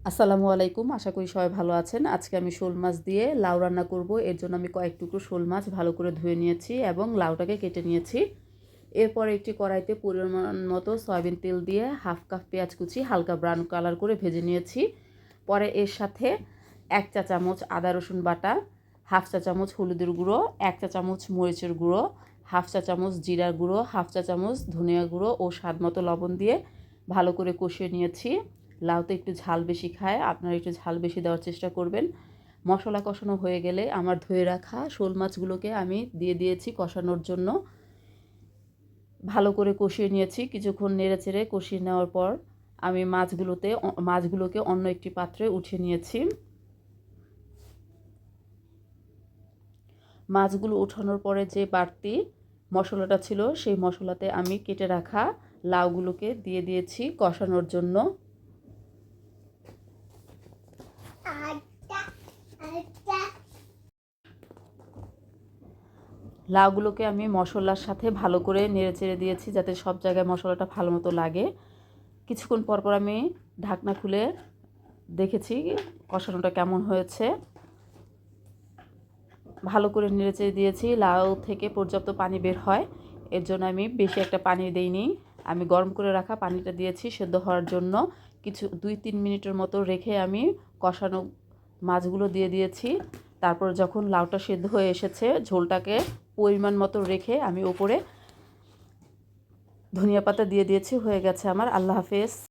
আসসালামু আলাইকুম, আশা করি সবাই ভালো আছেন। আজকে আমি শোল মাছ দিয়ে লাউ রান্না করব। এর জন্য আমি কয়েক টুকরো শোল মাছ ভালো করে ধুয়ে নিয়েছি এবং লাউটাকে কেটে নিয়েছি। এরপর একটি কড়াইতে পরিমাণ মতো সয়াবিন তেল দিয়ে হাফ কাপ পেঁয়াজ কুচি হালকা ব্রাউন কালার করে ভেজে নিয়েছি। পরে এর সাথে 1 চা চামচ আদা রসুন বাটা, হাফ চা চামচ হলুদের গুঁড়ো, 1 চা চামচ মরিচের গুঁড়ো, হাফ চা চামচ জিরার গুঁড়ো, হাফ চা চামচ ধনিয়া গুঁড়ো ও স্বাদ মতো লবণ দিয়ে ভালো করে কষিয়ে নিয়েছি। লাউতে একটু ঝাল বেশি খায়, আপনারা একটু ঝাল বেশি দেওয়ার চেষ্টা করবেন। মশলা কষানো হয়ে গেলে আমার ধুয়ে রাখা শোল মাছগুলোকে আমি দিয়ে দিয়েছি কষানোর জন্য। ভালো করে কষিয়ে নিয়েছি। কিছুক্ষণ নেড়েচেড়ে কষিয়ে নেওয়ার পর আমি মাছগুলোকে অন্য একটি পাত্রে উঠিয়ে নিয়েছি। মাছগুলো ওঠানোর পরে যে বাড়তি মশলাটা ছিল সেই মশলাতে আমি কেটে রাখা লাউগুলোকে দিয়ে দিয়েছি কষানোর জন্য। লাউগুলোকে আমি মশলার সাথে ভালো করে নেড়েচেড়ে দিয়েছি যাতে সব জায়গায় মশলাটা ভালো মতো লাগে। কিছুক্ষণ পর পর আমি ঢাকনা খুলে দেখেছি কষানোটা কেমন হয়েছে। ভালো করে নেড়েচেড়ে দিয়েছি। লাউ থেকে পর্যাপ্ত পানি বের হয়, এর জন্য আমি বেশি একটা পানি দেইনি। আমি গরম করে রাখা পানিটা দিয়েছি সেদ্ধ হওয়ার জন্য। 2-3 মিনিটের মতো রেখে আমি কষানো মাছগুলো দিয়ে দিয়েছি। তারপর যখন লাউটা সেদ্ধ হয়ে এসেছে, ঝোলটাকে পরিমাণ মতো রেখে আমি ওপরে ধনিয়া পাতা দিয়ে দিয়েছি। হয়ে গেছে আমার। আল্লাহ হাফেজ।